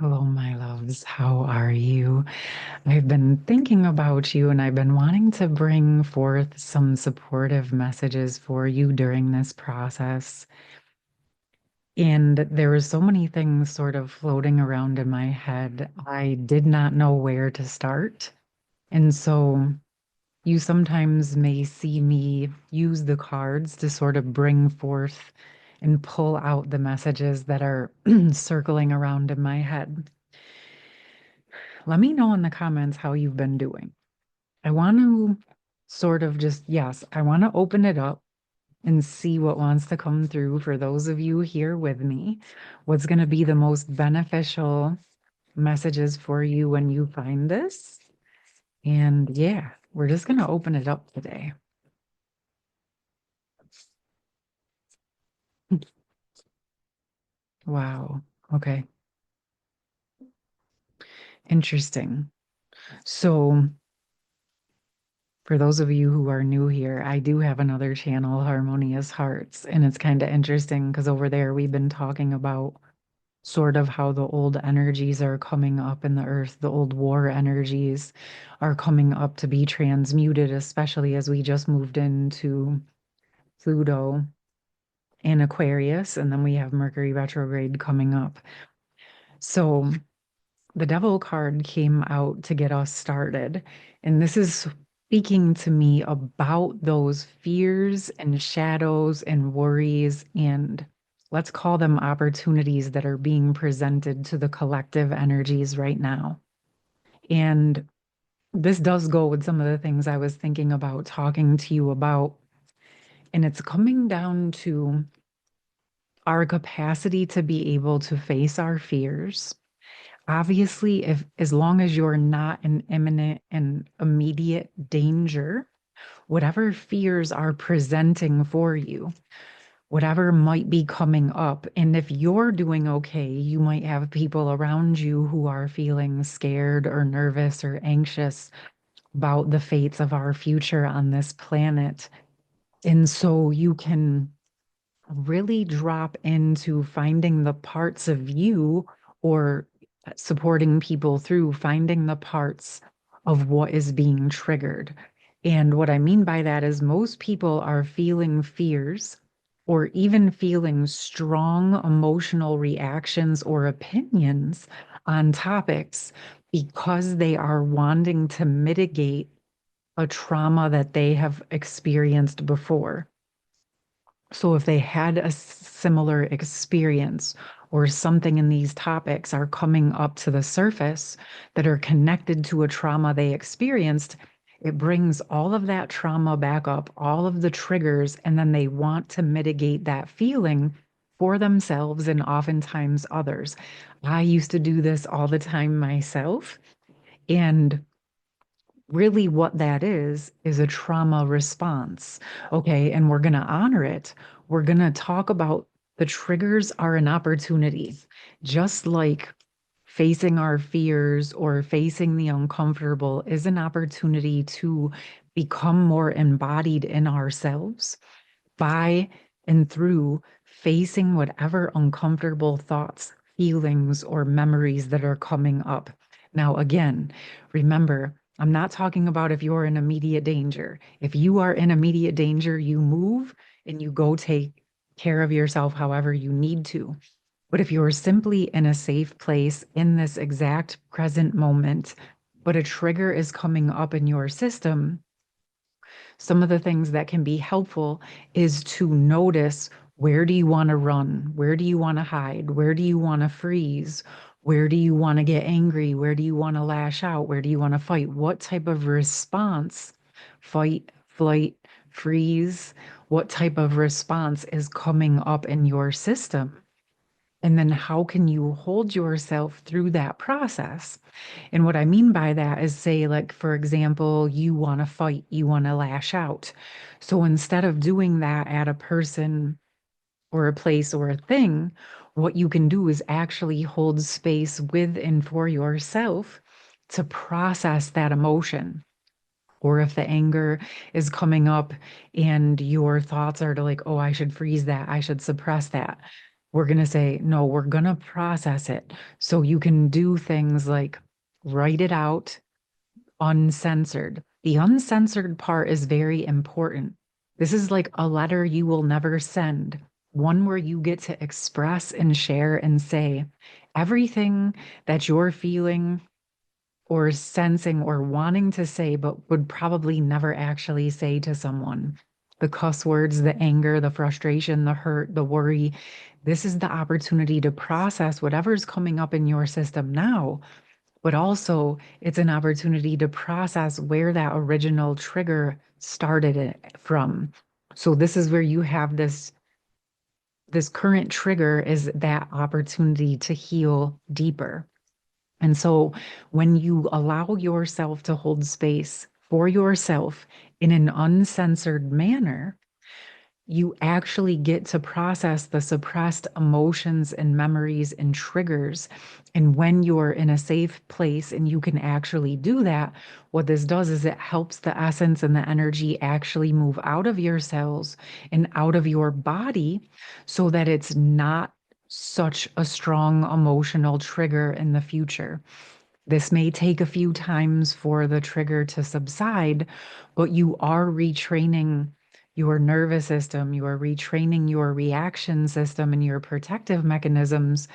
Hello, my loves. How are you? I've been thinking about you and I've been wanting to bring forth some supportive messages for you during this process. And there were so many things sort of floating around in my head. I did not know where to start. And so you sometimes may see me use the cards to sort of bring forth and pull out the messages that are circling around in my head. Let me know in the comments how you've been doing. I want to sort of just, yes, I want to open it up and see what wants to come through for those of you here with me. What's going to be the most beneficial messages for you when you find this? And yeah, we're just going to open it up today. Wow. Okay. Interesting. So, for those of you who are new here, I do have another channel, Harmonious Hearts, and it's kind of interesting because over there we've been talking about sort of how the old energies are coming up in the earth, the old war energies are coming up to be transmuted, especially as we just moved into Pluto and Aquarius, and then we have Mercury retrograde coming up. So the Devil card came out to get us started, and this is speaking to me about those fears and shadows and worries and let's call them opportunities that are being presented to the collective energies right now. And this does go with some of the things I was thinking about talking to you about. And it's coming down to our capacity to be able to face our fears. Obviously, if as long as you're not in imminent and immediate danger, whatever fears are presenting for you, whatever might be coming up. And if you're doing okay, you might have people around you who are feeling scared or nervous or anxious about the fates of our future on this planet. And so you can really drop into finding the parts of you or supporting people through finding the parts of what is being triggered. And what I mean by that is most people are feeling fears or even feeling strong emotional reactions or opinions on topics because they are wanting to mitigate a trauma that they have experienced before. So if they had a similar experience or something in these topics are coming up to the surface that are connected to a trauma they experienced, it brings all of that trauma back up, all of the triggers, and then they want to mitigate that feeling for themselves and oftentimes others. I used to do this all the time myself. And really what that is a trauma response. Okay, and we're going to honor it. We're going to talk about the triggers are an opportunity, just like facing our fears or facing the uncomfortable is an opportunity to become more embodied in ourselves by and through facing whatever uncomfortable thoughts, feelings, or memories that are coming up. Now, again, remember, I'm not talking about if you're in immediate danger. If you are in immediate danger, you move and you go take care of yourself however you need to. But if you're simply in a safe place in this exact present moment, but a trigger is coming up in your system, some of the things that can be helpful is to notice where do you want to run? Where do you want to hide? Where do you want to freeze? Where do you want to get angry? Where do you want to lash out? Where do you want to fight? What type of response, fight, flight, freeze, what type of response is coming up in your system? And then how can you hold yourself through that process? And what I mean by that is, say, like, for example, you want to fight, you want to lash out. So instead of doing that at a person or a place or a thing, what you can do is actually hold space with and for yourself to process that emotion. Or if the anger is coming up and your thoughts are to like, oh, I should freeze that, I should suppress that. we're going to say, no, we're going to process it. So you can do things like write it out uncensored. The uncensored part is very important. This is like a letter you will never send, one where you get to express and share and say everything that you're feeling or sensing or wanting to say, but would probably never actually say to someone. The cuss words, the anger, the frustration, the hurt, the worry. This is the opportunity to process whatever's coming up in your system now, but also it's an opportunity to process where that original trigger started it from. So this is where you have this current trigger is that opportunity to heal deeper. And so when you allow yourself to hold space for yourself in an uncensored manner, you actually get to process the suppressed emotions and memories and triggers. And when you're in a safe place and you can actually do that, what this does is it helps the essence and the energy actually move out of your cells and out of your body so that it's not such a strong emotional trigger in the future. This may take a few times for the trigger to subside, but you are retraining your nervous system, you are retraining your reaction system and your protective mechanisms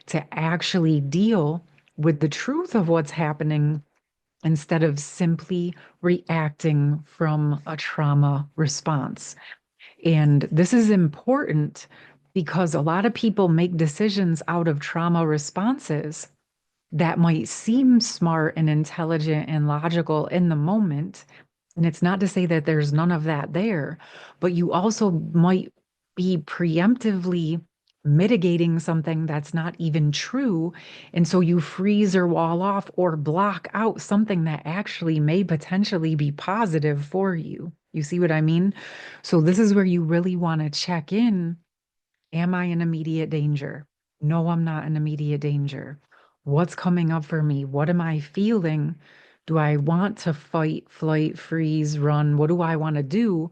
to actually deal with the truth of what's happening instead of simply reacting from a trauma response. And this is important because a lot of people make decisions out of trauma responses that might seem smart and intelligent and logical in the moment. And it's not to say that there's none of that there, but you also might be preemptively mitigating something that's not even true. And so you freeze or wall off or block out something that actually may potentially be positive for you. You see what I mean? So this is where you really want to check in. Am I in immediate danger? No, I'm not in immediate danger. What's coming up for me? What am I feeling? Do I want to fight, flight, freeze, run? What do I want to do?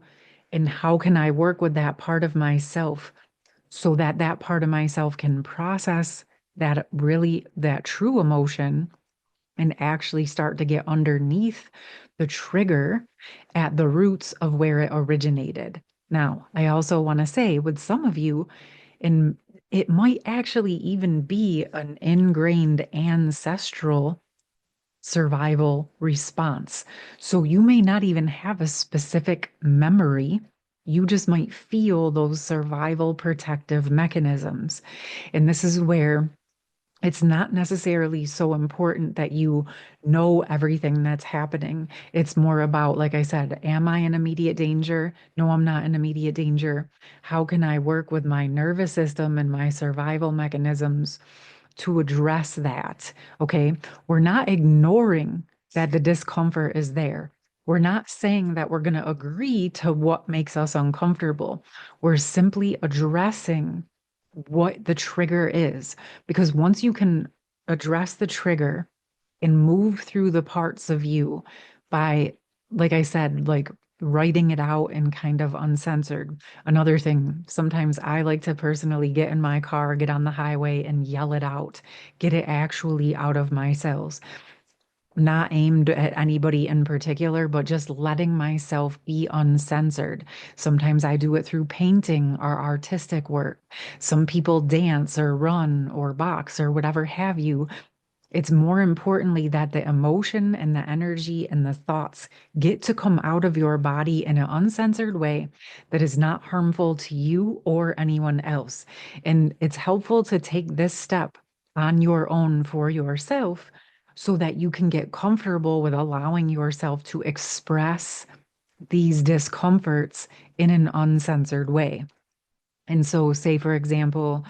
And how can I work with that part of myself so that that part of myself can process that true emotion and actually start to get underneath the trigger at the roots of where it originated. Now, I also want to say with some of you, and it might actually even be an ingrained ancestral survival response. So you may not even have a specific memory. You just might feel those survival protective mechanisms. And this is where it's not necessarily so important that you know everything that's happening. It's more about, like I said, am I in immediate danger? No, I'm not in immediate danger. How can I work with my nervous system and my survival mechanisms to address that? Okay. We're not ignoring that the discomfort is there. We're not saying that we're going to agree to what makes us uncomfortable. We're simply addressing what the trigger is. Because once you can address the trigger and move through the parts of you by, like I said, like writing it out and kind of uncensored. Another thing, sometimes I like to personally get in my car, get on the highway and yell it out, get it actually out of my cells, not aimed at anybody in particular, but just letting myself be uncensored. Sometimes I do it through painting or artistic work. Some people dance or run or box or whatever have you. It's more importantly that the emotion and the energy and the thoughts get to come out of your body in an uncensored way that is not harmful to you or anyone else. And it's helpful to take this step on your own for yourself so that you can get comfortable with allowing yourself to express these discomforts in an uncensored way. And so, say, for example,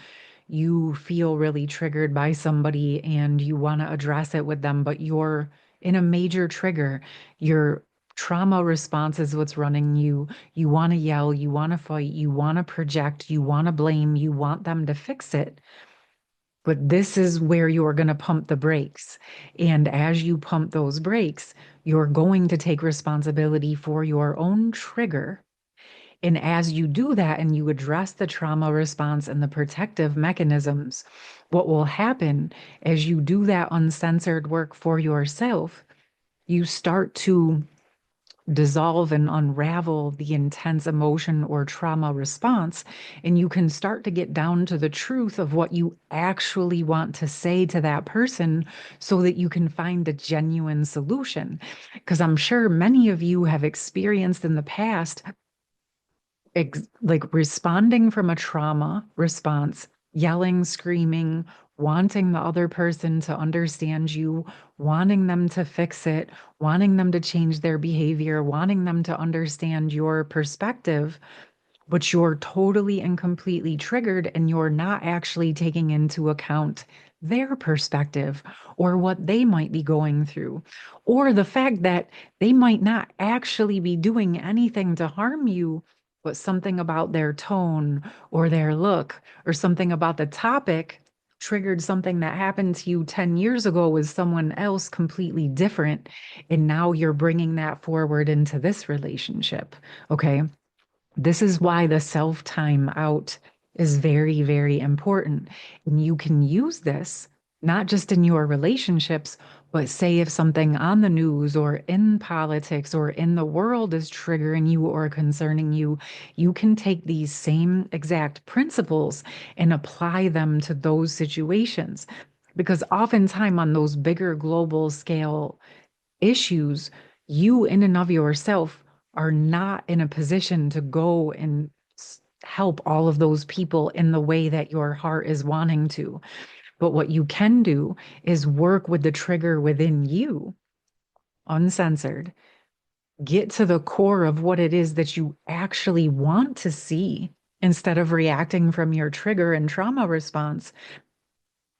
you feel really triggered by somebody and you want to address it with them, but you're in a major trigger. Your trauma response is what's running you. You want to yell, you want to fight, you want to project, you want to blame, you want them to fix it. But this is where you're going to pump the brakes. And as you pump those brakes, you're going to take responsibility for your own trigger And as you do that and you address the trauma response and the protective mechanisms, what will happen as you do that uncensored work for yourself, you start to dissolve and unravel the intense emotion or trauma response. And you can start to get down to the truth of what you actually want to say to that person so that you can find a genuine solution. Because I'm sure many of you have experienced in the past like responding from a trauma response, yelling, screaming, wanting the other person to understand you, wanting them to fix it, wanting them to change their behavior, wanting them to understand your perspective, but you're totally and completely triggered and you're not actually taking into account their perspective or what they might be going through, or the fact that they might not actually be doing anything to harm you, but something about their tone or their look or something about the topic triggered something that happened to you 10 years ago with someone else completely different. And now you're bringing that forward into this relationship. Okay. This is why the self time out is very, very important. And you can use this not just in your relationships, but say if something on the news or in politics or in the world is triggering you or concerning you, you can take these same exact principles and apply them to those situations. Because oftentimes on those bigger global scale issues, you in and of yourself are not in a position to go and help all of those people in the way that your heart is wanting to. But what you can do is work with the trigger within you, uncensored, get to the core of what it is that you actually want to see instead of reacting from your trigger and trauma response,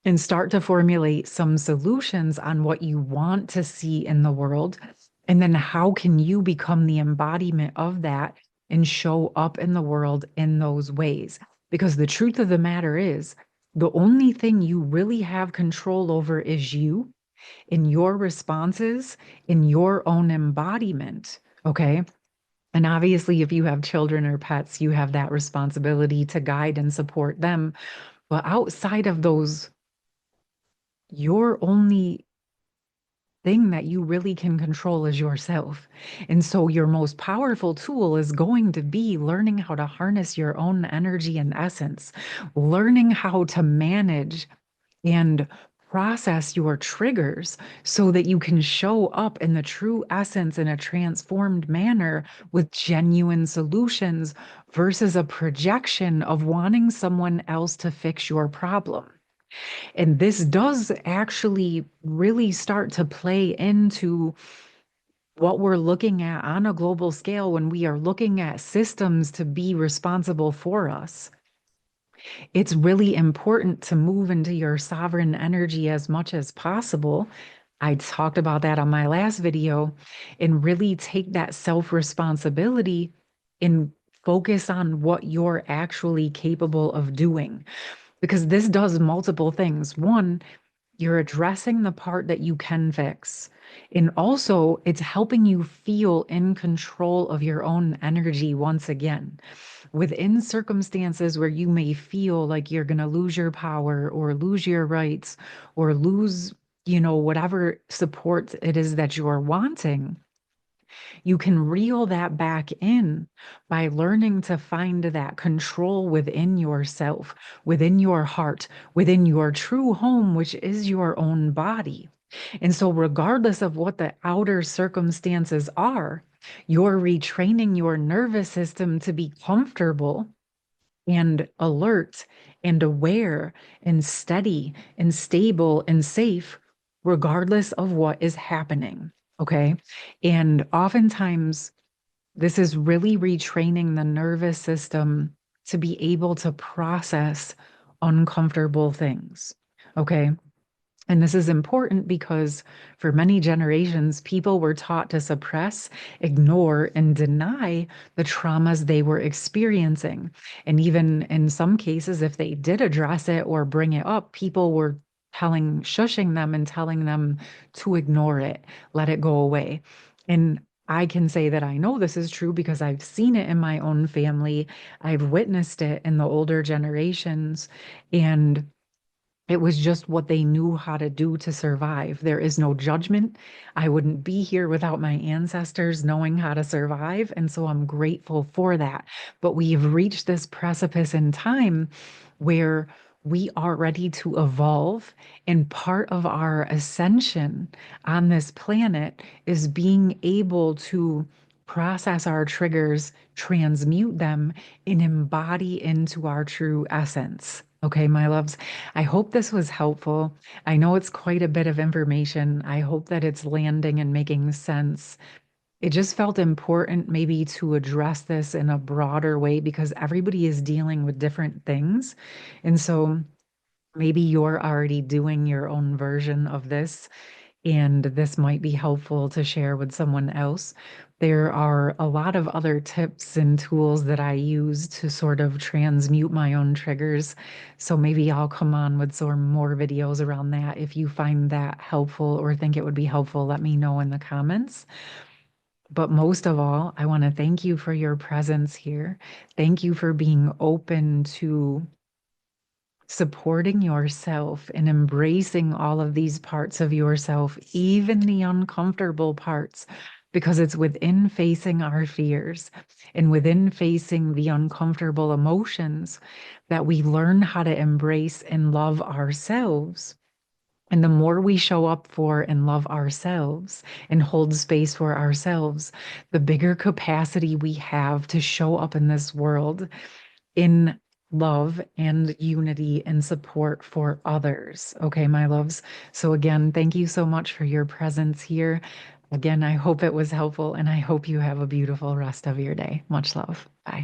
and start to formulate some solutions on what you want to see in the world. And then how can you become the embodiment of that and show up in the world in those ways? Because the truth of the matter is, the only thing you really have control over is you in your responses, in your own embodiment. Okay. And obviously, if you have children or pets, you have that responsibility to guide and support them. But outside of those, your only thing that you really can control is yourself. And so your most powerful tool is going to be learning how to harness your own energy and essence, learning how to manage and process your triggers so that you can show up in the true essence in a transformed manner with genuine solutions versus a projection of wanting someone else to fix your problem. And this does actually really start to play into what we're looking at on a global scale when we are looking at systems to be responsible for us. It's really important to move into your sovereign energy as much as possible. I talked about that on my last video, and really take that self-responsibility and focus on what you're actually capable of doing. Because this does multiple things. One, you're addressing the part that you can fix. And also, it's helping you feel in control of your own energy once again. Within circumstances where you may feel like you're going to lose your power or lose your rights or lose, whatever support it is that you're wanting, you can reel that back in by learning to find that control within yourself, within your heart, within your true home, which is your own body. And so, regardless of what the outer circumstances are, you're retraining your nervous system to be comfortable and alert and aware and steady and stable and safe, regardless of what is happening. Okay. And oftentimes, this is really retraining the nervous system to be able to process uncomfortable things. Okay. And this is important because for many generations, people were taught to suppress, ignore, and deny the traumas they were experiencing. And even in some cases, if they did address it or bring it up, people were shushing them and telling them to ignore it, let it go away. And I can say that I know this is true because I've seen it in my own family. I've witnessed it in the older generations. And it was just what they knew how to do to survive. There is no judgment. I wouldn't be here without my ancestors knowing how to survive. And so I'm grateful for that. But we've reached this precipice in time where we are ready to evolve. And part of our ascension on this planet is being able to process our triggers, transmute them, and embody into our true essence. Okay, my loves. I hope this was helpful. I know it's quite a bit of information. I hope that it's landing and making sense. It just felt important maybe to address this in a broader way because everybody is dealing with different things. And so maybe you're already doing your own version of this and this might be helpful to share with someone else. There are a lot of other tips and tools that I use to sort of transmute my own triggers. So maybe I'll come on with some more videos around that. If you find that helpful or think it would be helpful, let me know in the comments. But most of all, I want to thank you for your presence here. Thank you for being open to supporting yourself and embracing all of these parts of yourself, even the uncomfortable parts, because it's within facing our fears and within facing the uncomfortable emotions that we learn how to embrace and love ourselves. And the more we show up for and love ourselves and hold space for ourselves, the bigger capacity we have to show up in this world in love and unity and support for others. Okay, my loves. So, again, thank you so much for your presence here. Again, I hope it was helpful and I hope you have a beautiful rest of your day. Much love. Bye.